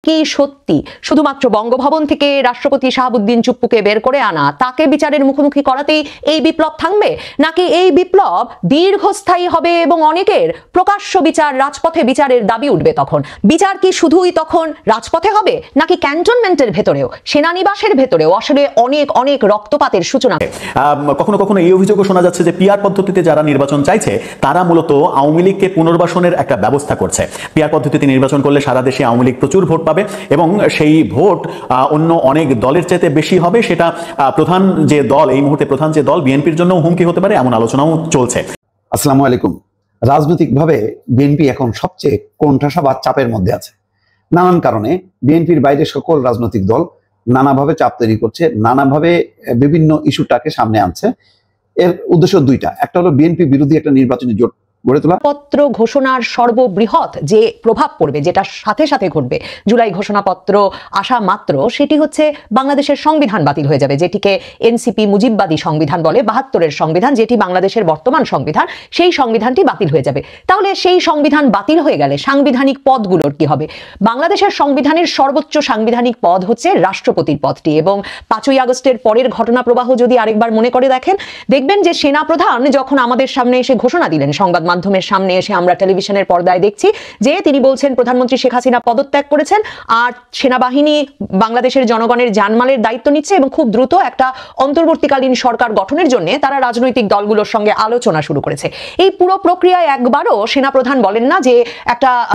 কি সত্যি শুধুমাত্র বঙ্গভবন থেকে রাষ্ট্রপতি শাহাবুদ্দিন চুপ্পুকে বের করে আনা, তাকে বিচারের মুখোমুখি করাতেই এই বিপ্লব থামবে, নাকি এই বিপ্লব দীর্ঘস্থায়ী হবে এবং অনেকের প্রকাশ্য বিচার, রাজপথে বিচারের দাবি উঠবে? তখন বিচার কি শুধুই তখন রাজপথে হবে, নাকি ক্যান্টনমেন্টের ভেতরেও, সেনানিবাসের ভেতরেও আসলে অনেক অনেক রক্তপাতের সূচনা? কখনো কখনো এই অভিযোগও শোনা যাচ্ছে যে পিআর পদ্ধতিতে যারা নির্বাচন চাইছে তারা মূলত আওয়ামী লীগকে পুনর্বাসনের একটা ব্যবস্থা করছে। পিআর পদ্ধতিতে নির্বাচন করলে সারা দেশে আওয়ামী লীগ প্রচুর ভোট পাবে এবং সেই ভোট অন্য অনেক দলের চাইতে বেশি হবে। সেটা প্রধান যে দল, এই মুহূর্তে প্রধান যে দল, বিএনপির জন্য হুমকি হতে পারে, এমন আলোচনাও চলছে। আসসালামু আলাইকুম। রাজনৈতিকভাবে বিএনপি এখন সবচেয়ে কোণঠাসা বা চাপের মধ্যে আছে। নানান কারণে বিএনপির বাইরে সকল রাজনৈতিক দল নানাভাবে চাপ তৈরি করছে, নানাভাবে বিভিন্ন ইস্যুটাকে সামনে আনছে। এর উদ্দেশ্য দুইটা, একটা হলো বিএনপি বিরোধী একটা নির্বাচনী জোট গড়ে তোলা। পত্র ঘোষণার সর্ববৃহৎ যে প্রভাব পড়বে, যেটা সাথে সাথে ঘটবে জুলাই ঘোষণাপত্র আসা মাত্র, সেটি হচ্ছে বাংলাদেশের সংবিধান বাতিল হয়ে যাবে, যেটিকে এনসিপি মুজিববাদী সংবিধান বলে, ৭২-এর সংবিধান, যেটি বাংলাদেশের বর্তমান সংবিধান, সেই সংবিধানটি বাতিল হয়ে যাবে। তাহলে সেই সংবিধান বাতিল হয়ে গেলে সাংবিধানিক পদগুলোর কি হবে? বাংলাদেশের সংবিধানের সর্বোচ্চ সাংবিধানিক পদ হচ্ছে রাষ্ট্রপতির পদটি, এবং ৫ই আগস্টের পরের ঘটনা প্রবাহ যদি আরেকবার মনে করে দেখবেন যে সেনাপ্রধান যখন আমাদের সামনে এসে ঘোষণা দিলেন, সংবাদ মাধ্যমের সামনে এসে আমরা টেলিভিশনের পর্দায় দেখছি যে তিনি বলছেন প্রধানমন্ত্রী শেখ হাসিনা পদত্যাগ করেছেন আর সেনাবাহিনী বাংলাদেশের জনগণের জানমালের দায়িত্ব নিচ্ছে এবং খুব দ্রুত একটা অন্তর্বর্তীকালীন সরকার গঠনের জন্য তারা রাজনৈতিক দলগুলোর সঙ্গে আলোচনা শুরু করেছে। এই পুরো প্রক্রিয়ায় একবারও সেনাপ্রধান বলেন না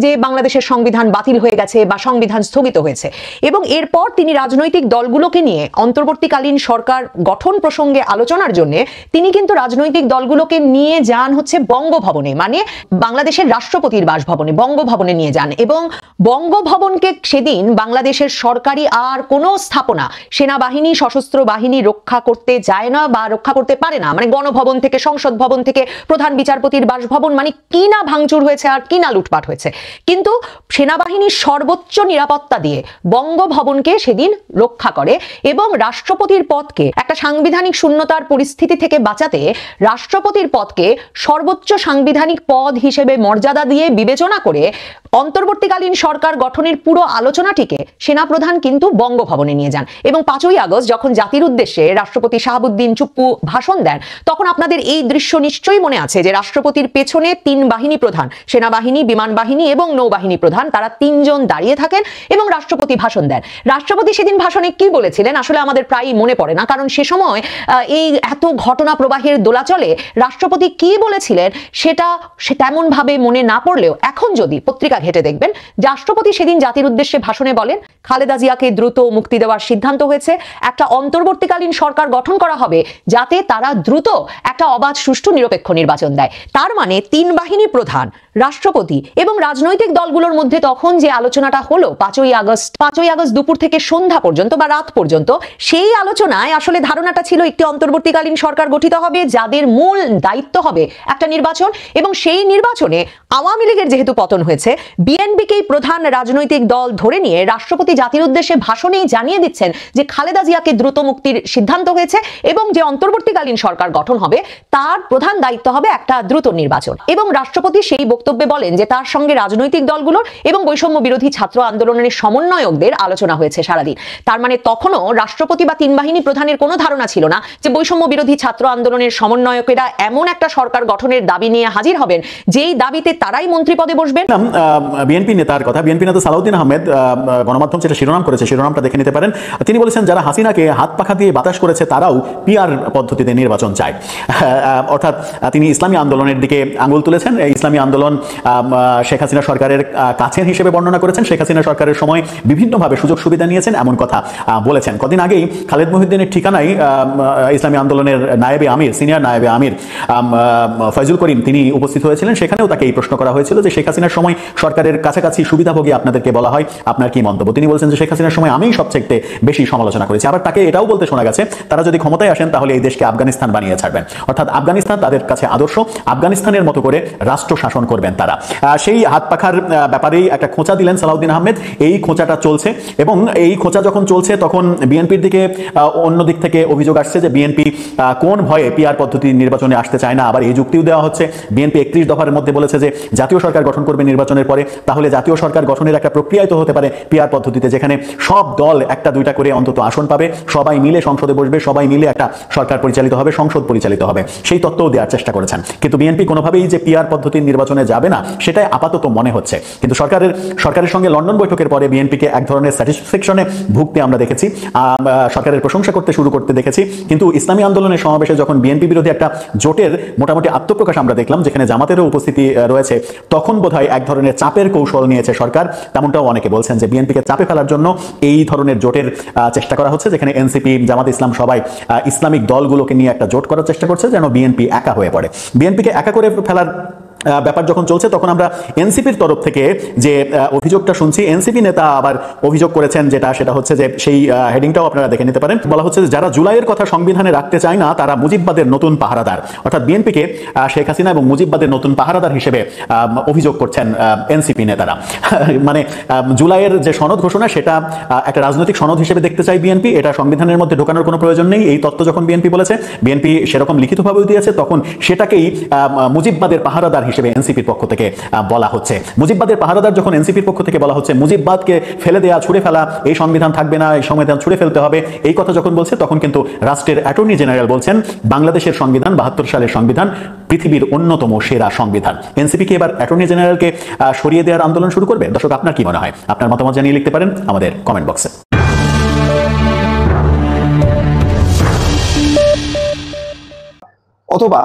যে বাংলাদেশের সংবিধান বাতিল হয়ে গেছে বা সংবিধান স্থগিত হয়েছে। এবং এরপর তিনি রাজনৈতিক দলগুলোকে নিয়ে অন্তর্বর্তীকালীন সরকার গঠন প্রসঙ্গে আলোচনার জন্য তিনি কিন্তু রাজনৈতিক দলগুলোকে নিয়ে যান হচ্ছে বঙ্গভবনে, মানে বাংলাদেশের রাষ্ট্রপতির বাসভবনে, বঙ্গভবনে নিয়ে যান। এবং বঙ্গভবনকে সেদিন বাংলাদেশের সরকারি আর কোনো স্থাপনা, সেনাবাহিনী, সশস্ত্র বাহিনী রক্ষা করতে যায় না বা রক্ষা করতে পারে না। মানে গণভবন থেকে, সংসদ ভবন থেকে প্রধান বিচারপতির বাসভবন, মানে কি না ভাঙচুর হয়েছে আর কি না লুটপাট হয়েছে। কিন্তু সেনাবাহিনীর সর্বোচ্চ নিরাপত্তা দিয়ে বঙ্গভবনকে সেদিন রক্ষা করে এবং রাষ্ট্রপতির পদকে, একটা সাংবিধানিক শূন্যতার পরিস্থিতি থেকে বাঁচাতে রাষ্ট্রপতির পদকে সর্বোচ্চ সাংবিধানিক পদ হিসেবে মর্যাদা দিয়ে বিবেচনা করে অন্তর্বর্তীকালীন সরকার গঠনের পুরো আলোচনাটিকে সেনাপ্রধান কিন্তু বঙ্গভবনে নিয়ে যান। এবং ৫ই আগস্ট যখন জাতির উদ্দেশ্যে রাষ্ট্রপতি শাহাবুদ্দিন চুপ্পু ভাষণ দেন, তখন আপনাদের এই দৃশ্য নিশ্চয়ই মনে আছে যে রাষ্ট্রপতির পেছনে ৩ বাহিনী প্রধান, সেনাবাহিনী, বিমান বাহিনী এবং নৌবাহিনী প্রধান, তারা ৩ জন দাঁড়িয়ে থাকেন এবং রাষ্ট্রপতি ভাষণ দেন। রাষ্ট্রপতি সেদিন ভাষণে কি বলেছিলেন আসলে আমাদের প্রায়ই মনে পড়ে না, কারণ সে সময় এই এত ঘটনা প্রবাহের দোলাচলে রাষ্ট্রপতি কি বলেছিলেন সেটা তেমন ভাবে মনে না পড়লেও এখন যদি পত্রিকা ঘেটে দেখবেন, রাষ্ট্রপতি সেদিন জাতির উদ্দেশ্যে ভাষণে বলেন খালেদা জিয়াকে দ্রুত মুক্তি দেওয়ার সিদ্ধান্ত হয়েছে, একটা অন্তর্বর্তীকালীন সরকার গঠন করা হবে যাতে তারা দ্রুত একটা অবাধ, সুষ্ঠু, নিরপেক্ষ নির্বাচন দেয়। তার মানে ৩ বাহিনী প্রধান, রাষ্ট্রপতি এবং রাজনৈতিক দলগুলোর মধ্যে তখন যে আলোচনাটা হলো ৫ই আগস্ট দুপুর থেকে সন্ধ্যা পর্যন্ত বা রাত পর্যন্ত, সেই আলোচনায় আসলে ধারণাটা ছিল একটি অন্তর্বর্তীকালীন সরকার গঠিত হবে যাদের মূল দায়িত্ব হবে একটা নির্বাচন, এবং সেই নির্বাচনে আওয়ামী লীগের যেহেতু পতন হয়েছে, বিএনপিকেই প্রধান রাজনৈতিক দল ধরে নিয়ে রাষ্ট্রপতি জাতির উদ্দেশ্যে ভাষণেই জানিয়ে দিচ্ছেন যে খালেদা জিয়াকে দ্রুত মুক্তির সিদ্ধান্ত হয়েছে এবং যে অন্তর্বর্তীকালীন সরকার গঠন হবে তার প্রধান দায়িত্ব হবে একটা দ্রুত নির্বাচন। এবং রাষ্ট্রপতি সেই বক্তব্যে বলেন যে তার সঙ্গে রাজনৈতিক দলগুলোর এবং বৈষম্য বিরোধী ছাত্র আন্দোলনের সমন্বয়কদের আলোচনা হয়েছে সারাদিন। তার মানে তখনও রাষ্ট্রপতি বা ৩ বাহিনী প্রধানের কোনো ধারণা ছিল না যে বৈষম্য বিরোধী ছাত্র আন্দোলনের সমন্বয়কেরা এমন একটা সরকার গঠনের দাবি নিয়ে হাজির হবেন যেই দাবিতে তারাই মন্ত্রী পদে বসবেন। বিএনপি নেতার কথা, বিএনপি নেতা সালাউদ্দিন আহমেদ গণমাধ্যম যেটা শিরোনাম করেছে, শিরোনামটা দেখে নিতে পারেন। তিনি বলেছেন যারা হাসিনাকে হাত পাখা দিয়ে বাতাস করেছে তারাও পিআর পদ্ধতিতে নির্বাচন চায়। অর্থাৎ তিনি ইসলামী আন্দোলনের দিকে আঙুল তুলেছেন। ইসলামী আন্দোলন শেখ হাসিনা সরকারের কাছের হিসেবে বর্ণনা করেছেন। শেখ হাসিনা সরকারের সময় বিভিন্নভাবে সুযোগ সুবিধা নিয়েছেন, এমন কথা বলেছেন। কদিন আগেই খালেদ মহিউদ্দিনের ঠিকানায় ইসলামী আন্দোলনের নায়েবে আমির, সিনিয়র নায়েবে আমির ফয়জুল করিম তিনি উপস্থিত হয়েছিলেন। সেখানেও তাকে এই প্রশ্ন করা হয়েছিল যে শেখ হাসিনার সময় সরকারের কাছাকাছি সুবিধাভোগী আপনাদেরকে বলা হয়, আপনার কি মন্তব্য? তিনি বলছেন যে শেখ হাসিনার সময় আমি সবচেয়ে বেশি সমালোচনা করেছি। আবার তাকে এটাও বলতে শোনা গেছে তারা যদি ক্ষমতায় আসেন তাহলে এই দেশকে আফগানিস্তান বানিয়ে ছাড়বেন, অর্থাৎ আফগানিস্তান তাদের কাছে আদর্শ, আফগানিস্তানের মতো করে রাষ্ট্র শাসন করবেন তারা। সেই হাত পাখার ব্যাপারেই একটা খোঁচা দিলেন সালাউদ্দিন আহমেদ। এই খোঁচাটা চলছে এবং এই খোঁচা যখন চলছে তখন বিএনপির দিকে অন্য দিক থেকে অভিযোগ আসছে যে বিএনপি কোন ভয়ে পিআর পদ্ধতি নির্বাচনে আসতে চায় না। আবার এই যুক্তিও দেওয়া হচ্ছে বিএনপি 31 দফার মধ্যে বলেছে যে জাতীয় সরকার গঠন করবে নির্বাচনের পরে, তাহলে জাতীয় সরকার গঠনের একটা প্রক্রিয়ায় তো হতে পারে পিআর পদ্ধতিতে, যেখানে সব দল একটা দুইটা করে অন্তত আসন পাবে, সবাই মিলে সংসদে বসবে, সবাই মিলে একটা সরকার পরিচালিত হবে, সংসদ পরিচালিত হবে, সেই তত্ত্বও দেওয়ার চেষ্টা করেছেন। কিন্তু বিএনপি কোনোভাবেই যে পিআর পদ্ধতির নির্বাচনে যাবে না সেটাই আপাতত মনে হচ্ছে। কিন্তু সরকারের সঙ্গে লন্ডন বৈঠকের পরে বিএনপিকে এক ধরনের স্যাটিসফ্যাকশনে ভুগতে আমরা দেখেছি, সরকারের প্রশংসা করতে দেখেছি। কিন্তু ইসলামী আন্দোলনের সমাবেশে যখন বিএনপি বিরোধী একটা জোটের মোটামুটি আত্মপ্রকাশ আমরা দেখলাম, যেখানে জামাতেরও উপস্থিতি রয়েছে, তখন বোধহয় এক ধরনের চাপের কৌশল নিয়েছে সরকার। তেমনটাও অনেকে বলছেন যে বিএনপিকে চাপে ফেলার জন্য এই ধরনের জোটের চেষ্টা করা হচ্ছে, যেখানে এনসিপি, জামাত ইসলাম সবাই ইসলামিক দলগুলোকে নিয়ে একটা জোট করার চেষ্টা করছে, যেন বিএনপি একা হয়ে পড়ে। বিএনপিকে একা করে ফেলার ব্যাপার যখন চলছে, তখন আমরা এনসিপির তরফ থেকে যে অভিযোগটা শুনছি, এনসিপি নেতা আবার অভিযোগ করেছেন, সেটা হচ্ছে যে সেই হেডিংটাও আপনারা দেখে নিতে পারেন। বলা হচ্ছে যে যারা জুলাইয়ের কথা সংবিধানে রাখতে চায় না তারা মুজিববাদের নতুন পাহারাদার, অর্থাৎ বিএনপিকে শেখ হাসিনা এবং মুজিববাদের নতুন পাহারাদার হিসেবে অভিযোগ করছেন এনসিপি নেতারা। মানে জুলাইয়ের যে সনদ ঘোষণা, সেটা একটা রাজনৈতিক সনদ হিসেবে দেখতে চায় বিএনপি, এটা সংবিধানের মধ্যে ঢোকানোর কোনো প্রয়োজন নেই, এই তত্ত্ব যখন বিএনপি বলেছে, বিএনপি সেরকম লিখিতভাবেও দিয়েছে, তখন সেটাকেই মুজিববাদের পাহারাদার হিসেবে এনসিপির পক্ষ থেকে বলা হচ্ছে। মুজিববাদের পাহারাদার যখন এনসিপির পক্ষ থেকে বলা হচ্ছে, মুজিববাদকে ফেলে দেয়া, ছুড়ে ফেলা, এই সংবিধান থাকবে না, এই সংবিধান ছুড়ে ফেলতে হবে, এই কথা যখন বলছে, তখন কিন্তু রাষ্ট্রের অ্যাটর্নি জেনারেল বলছেন বাংলাদেশের সংবিধান 72 সালের সংবিধান পৃথিবীর অন্যতম সেরা সংবিধান। এনসিপি কি এবার অ্যাটর্নি জেনারেলকে সরিয়ে দেওয়ার আন্দোলন শুরু করবে? দর্শক, আপনার কি মনে হয়? আপনার মতামত জানিয়ে লিখতে পারেন আমাদের কমেন্ট বক্সে। অথবা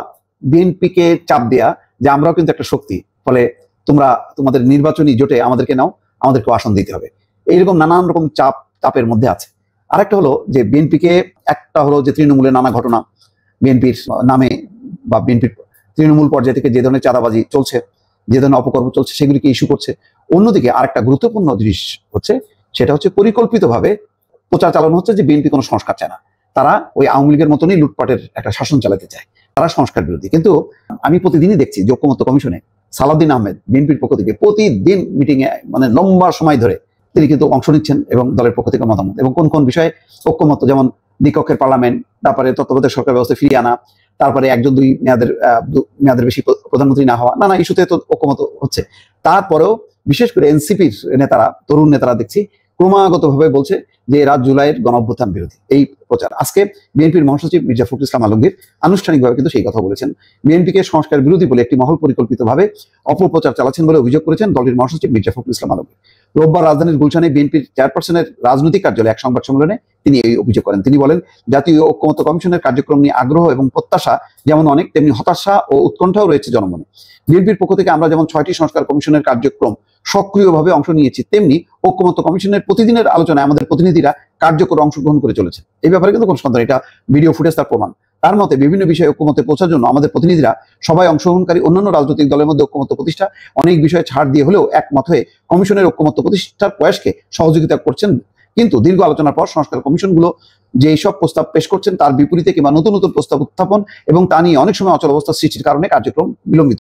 বিএনপিকে চাপ দেয়া যে আমরাও কিন্তু একটা শক্তি, ফলে তোমরা তোমাদের নির্বাচনী জোটে আমাদেরকে নাও, আমাদেরকে আসন দিতে হবে, এইরকম নানান রকম চাপের মধ্যে আছে। আরেকটা হলো যে বিএনপিকে, একটা হলো যে তৃণমূলের নানা ঘটনা, বিএনপির নামে বা বিএনপির তৃণমূল পর্যায় থেকে যে ধরনের চাঁদাবাজি চলছে, যে ধরনের অপকর্ম চলছে, সেগুলিকে ইস্যু করছে। অন্যদিকে আরেকটা গুরুত্বপূর্ণ জিনিস হচ্ছে, সেটা হচ্ছে পরিকল্পিতভাবে প্রচার চালানো হচ্ছে যে বিএনপি কোনো সংস্কার চায় না, তারা ওই আওয়ামী লীগের মতনই লুটপাটের একটা শাসন চালাতে চায়, তারা সংস্কার বিরোধী। কিন্তু আমি প্রতিদিনই দেখছি যে ঐক্যমত্য কমিশনে সালাউদ্দিন আহমেদ বিএনপির পক্ষ থেকে প্রতিদিন মিটিংয়ে, মানে লম্বা সময় ধরে তিনি কিন্তু অংশ নিচ্ছেন এবং দলের পক্ষ থেকে মতামত, এবং কোন কোন বিষয়ে ঐক্যমত্য, যেমন দ্বিকক্ষের পার্লামেন্ট, তারপরে তত্ত্বাবধায়ক সরকার ব্যবস্থা ফিরিয়ে আনা, তারপরে 1-2 মেয়াদের বেশি প্রধানমন্ত্রী না হওয়া, নানা ইস্যুতে তো ঐক্যমত হচ্ছে। তারপরেও বিশেষ করে এনসিপির নেতারা, তরুণ নেতারা দেখছি ক্রমাগতভাবে বলছে যে এরা জুলাইয়ের গণঅভ্যুত্থান বিরোধী। এই প্রচার আজকে বিএনপির মহাসচিব মির্জা ফখরুল ইসলাম আলমগীর আনুষ্ঠানিকভাবে কিন্তু সেই কথা বলেছেন। বিএনপিকে সংস্কার বিরোধী বলে একটি মহল পরিকল্পিতভাবে অপপ্রচার চালাচ্ছেন বলে অভিযোগ করেছেন দলটির মহাসচিব মির্জা ফখরুল ইসলাম আলমগীর। রোববার রাজধানীর গুলশানে বিএনপির চেয়ারপারসনের রাজনৈতিক কার্যালয়ে এক সংবাদ সম্মেলনে তিনি এই অভিযোগ করেন। তিনি বলেন, জাতীয় ঐক্যমত্য কমিশনের কার্যক্রম নিয়ে আগ্রহ এবং প্রত্যাশা যেমন অনেক, তেমনি হতাশা ও উৎকণ্ঠাও রয়েছে জনমনে। বিএনপির পক্ষ থেকে আমরা যেমন 6টি সংস্কার কমিশনের কার্যক্রম সক্রিয়ভাবে অংশ নিয়েছি, তেমনি ঐক্যমত্য কমিশনের প্রতিদিনের আলোচনায় আমাদের প্রতিনিধিরা কার্যকর অংশগ্রহণ করে চলেছে। এই ব্যাপারে কিন্তু কোনো সন্দেহ, এটা ভিডিও ফুটেজ তার প্রমাণ। তার মতে বিভিন্ন বিষয়ে ঐক্যমত্যে পৌঁছার জন্য আমাদের প্রতিনিধিরা সবাই অংশগ্রহণকারী অন্যান্য রাজনৈতিক দলের মধ্যে ঐক্যমত্য প্রতিষ্ঠা, অনেক বিষয়ে ছাড় দিয়ে হলেও একমত হয়ে কমিশনের ঐক্যমত্য প্রতিষ্ঠার প্রয়াসকে সহযোগিতা করছেন। কিন্তু দীর্ঘ আলোচনার পর সংস্কার কমিশনগুলো যে এইসব প্রস্তাব পেশ করছেন তার বিপরীতে কিংবা নতুন নতুন প্রস্তাব উত্থাপন এবং তা নিয়ে অনেক সময় অচল অবস্থা সৃষ্টির কারণে কার্যক্রম বিলম্বিত